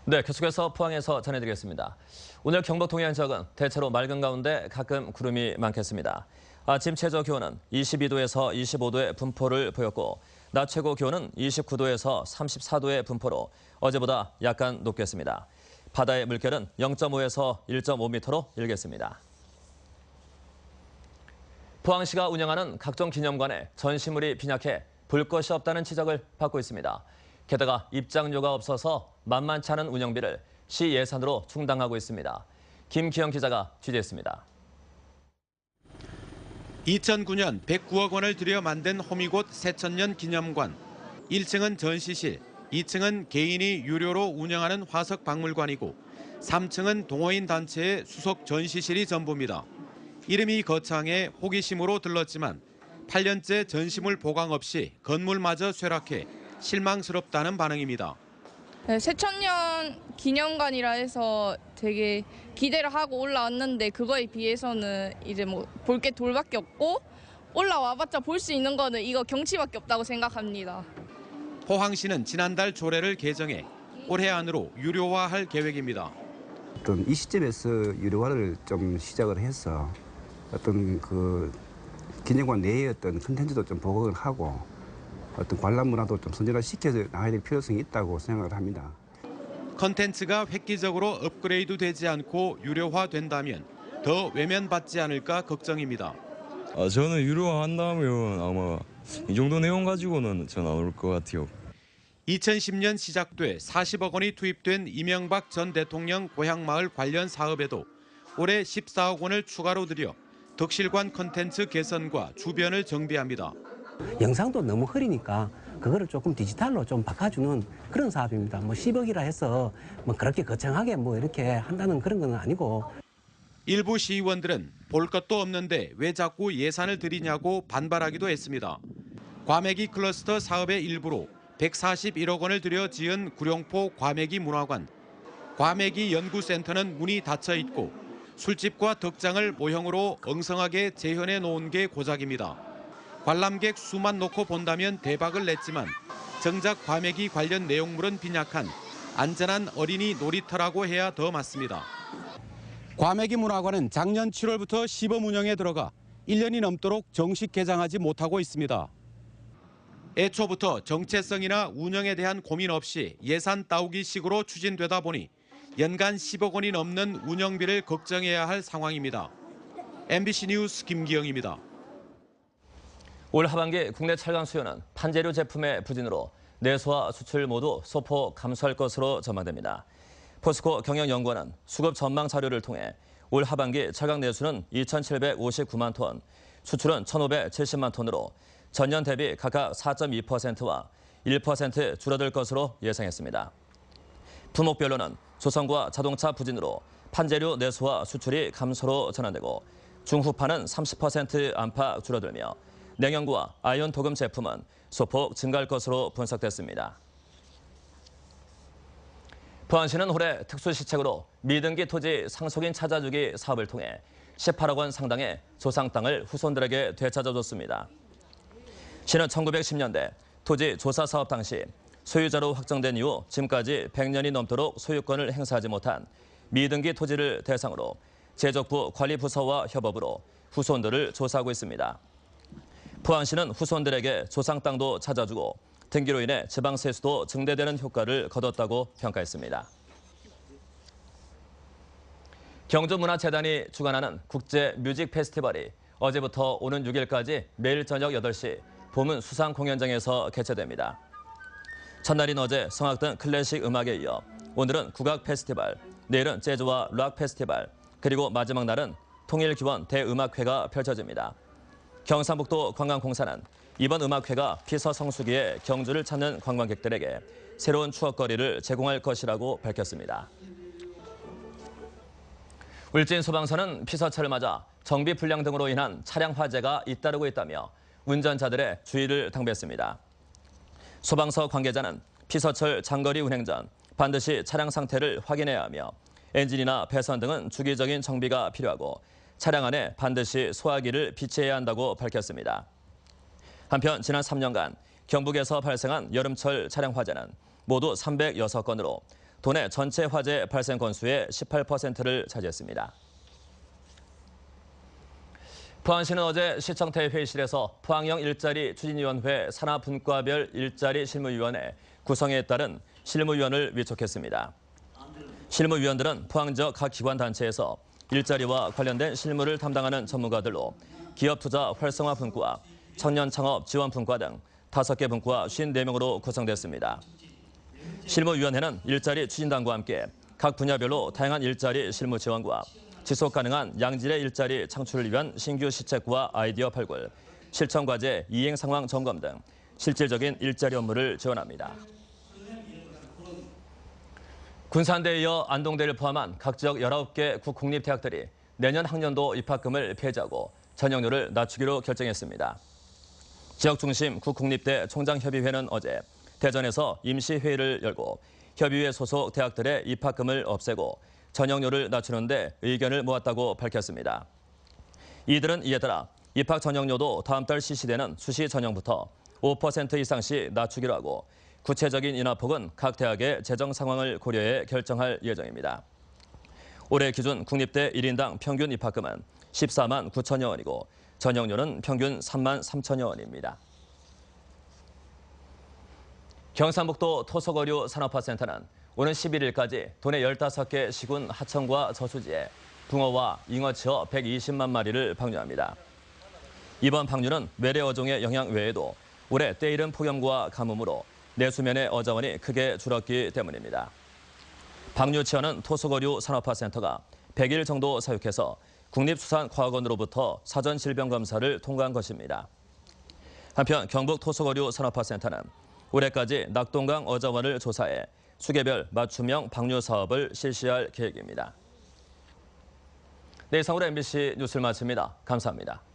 네, 계속해서 포항에서 전해드리겠습니다. 오늘 경북 동해안 지역은 대체로 맑은 가운데 가끔 구름이 많겠습니다. 아침 최저 기온은 22도에서 25도의 분포를 보였고 낮 최고 기온은 29도에서 34도의 분포로 어제보다 약간 높겠습니다. 바다의 물결은 0.5에서 1.5m로 일겠습니다. 포항시가 운영하는 각종 기념관에 전시물이 빈약해 볼 것이 없다는 지적을 받고 있습니다. 게다가 입장료가 없어서 만만치 않은 운영비를 시 예산으로 충당하고 있습니다. 김기영 기자가 취재했습니다. 2009년 109억 원을 들여 만든 호미곶 새천년 기념관. 1층은 전시실, 2층은 개인이 유료로 운영하는 화석 박물관이고 3층은 동호인 단체의 수속 전시실이 전부입니다. 이름이 거창해 호기심으로 들렀지만 8년째 전시물 보강 없이 건물마저 쇠락해 실망스럽다는 반응입니다. 네, 새천년 기념관이라 해서 되게 기대를 하고 올라왔는데 그거에 비해서는 이제 뭐 볼 게 돌밖에 없고 올라와봤자 볼 수 있는 거는 이거 경치밖에 없다고 생각합니다. 포항시는 지난달 조례를 개정해 올해 안으로 유료화할 계획입니다. 어떤 이 시점에서 유료화를 좀 시작을 해서 어떤 그 기념관 내의 어떤 컨텐츠도 좀 보강을 하고 어떤 관람 문화도 좀 선진화시켜 나가야 될 필요성이 있다고 생각을 합니다. 컨텐츠가 획기적으로 업그레이드 되지 않고 유료화된다면 더 외면받지 않을까 걱정입니다. 저는 유료화한다면 아마 이 정도 내용 가지고는 전 안 올 것 같아요. 2010년 시작돼 40억 원이 투입된 이명박 전 대통령 고향마을 관련 사업에도 올해 14억 원을 추가로 들여 덕실관 컨텐츠 개선과 주변을 정비합니다. 영상도 너무 흐리니까 그거를 조금 디지털로 좀 바꿔주는 그런 사업입니다. 뭐 10억이라 해서 뭐 그렇게 거창하게 뭐 이렇게 한다는 그런 건 아니고. 일부 시의원들은 볼 것도 없는데 왜 자꾸 예산을 들이냐고 반발하기도 했습니다. 과메기 클러스터 사업의 일부로 141억 원을 들여 지은 구룡포 과메기 문화관. 과메기 연구센터는 문이 닫혀 있고 술집과 덕장을 모형으로 엉성하게 재현해 놓은 게 고작입니다. 관람객 수만 놓고 본다면 대박을 냈지만 정작 과메기 관련 내용물은 빈약한 안전한 어린이 놀이터라고 해야 더 맞습니다. 과메기 문화관은 작년 7월부터 시범 운영에 들어가 1년이 넘도록 정식 개장하지 못하고 있습니다. 애초부터 정체성이나 운영에 대한 고민 없이 예산 따오기식으로 추진되다 보니 연간 10억 원이 넘는 운영비를 걱정해야 할 상황입니다. MBC 뉴스 김기영입니다. 올 하반기 국내 철강 수요는 판재료 제품의 부진으로 내수와 수출 모두 소폭 감소할 것으로 전망됩니다. 포스코 경영연구원은 수급 전망 자료를 통해 올 하반기 철강 내수는 2,759만 톤, 수출은 1,570만 톤으로 전년 대비 각각 4.2%와 1% 줄어들 것으로 예상했습니다. 품목별로는 조선과 자동차 부진으로 판재료 내수와 수출이 감소로 전환되고 중후파는 30% 안팎 줄어들며 냉연구와 아이온 도금 제품은 소폭 증가할 것으로 분석됐습니다. 포항시는 올해 특수시책으로 미등기 토지 상속인 찾아주기 사업을 통해 18억 원 상당의 조상 땅을 후손들에게 되찾아줬습니다. 시는 1910년대 토지 조사 사업 당시 소유자로 확정된 이후 지금까지 100년이 넘도록 소유권을 행사하지 못한 미등기 토지를 대상으로 제적부 관리부서와 협업으로 후손들을 조사하고 있습니다. 포항시는 후손들에게 조상 땅도 찾아주고 등기로 인해 지방세수도 증대되는 효과를 거뒀다고 평가했습니다. 경주문화재단이 주관하는 국제 뮤직 페스티벌이 어제부터 오는 6일까지 매일 저녁 8시 보문 수상 공연장에서 개최됩니다. 첫날인 어제 성악 등 클래식 음악에 이어 오늘은 국악 페스티벌, 내일은 재즈와 락 페스티벌, 그리고 마지막 날은 통일기원 대음악회가 펼쳐집니다. 경상북도 관광공사는 이번 음악회가 피서 성수기에 경주를 찾는 관광객들에게 새로운 추억거리를 제공할 것이라고 밝혔습니다. 울진 소방서는 피서철을 맞아 정비 불량 등으로 인한 차량 화재가 잇따르고 있다며 운전자들의 주의를 당부했습니다. 소방서 관계자는 피서철 장거리 운행 전 반드시 차량 상태를 확인해야 하며 엔진이나 배선 등은 주기적인 정비가 필요하고 차량 안에 반드시 소화기를 비치해야 한다고 밝혔습니다. 한편 지난 3년간 경북에서 발생한 여름철 차량 화재는 모두 306건으로 도내 전체 화재 발생 건수의 18%를 차지했습니다. 포항시는 어제 시청태 회의실에서 포항형 일자리 추진위원회 산하분과별 일자리 실무위원회 구성에 따른 실무위원을 위촉했습니다. 실무위원들은 포항 지역 각 기관 단체에서 일자리와 관련된 실무를 담당하는 전문가들로 기업투자 활성화 분과, 청년 창업 지원 분과 등 5개 분과 54명으로 구성됐습니다. 실무위원회는 일자리 추진단과 함께 각 분야별로 다양한 일자리 실무 지원과 지속 가능한 양질의 일자리 창출을 위한 신규 시책과 아이디어 발굴, 실천 과제 이행 상황 점검 등 실질적인 일자리 업무를 지원합니다. 군산대에 이어 안동대를 포함한 각 지역 19개 국공립대학들이 내년 학년도 입학금을 폐지하고 전형료를 낮추기로 결정했습니다. 지역 중심 국공립대 총장협의회는 어제 대전에서 임시회의를 열고 협의회 소속 대학들의 입학금을 없애고 전형료를 낮추는 데 의견을 모았다고 밝혔습니다. 이들은 이에 따라 입학 전형료도 다음 달 실시되는 수시 전형부터 5% 이상씩 낮추기로 하고 구체적인 인하폭은 각 대학의 재정 상황을 고려해 결정할 예정입니다. 올해 기준 국립대 1인당 평균 입학금은 14만 9천여 원이고 전형료는 평균 3만 3천여 원입니다. 경상북도 토속어류 산업화센터는 오는 11일까지 도내 15개 시군 하천과 저수지에 붕어와 잉어치어 120만 마리를 방류합니다. 이번 방류는 외래 어종의 영향 외에도 올해 때이른 폭염과 가뭄으로 내수면의 어자원이 크게 줄었기 때문입니다. 방류치어는 토속어류 산업화센터가 100일 정도 사육해서 국립수산과학원으로부터 사전 질병 검사를 통과한 것입니다. 한편 경북 토속어류 산업화센터는 올해까지 낙동강 어자원을 조사해 수개별 맞춤형 방류 사업을 실시할 계획입니다. 네, 이상으로 MBC 뉴스를 마칩니다. 감사합니다.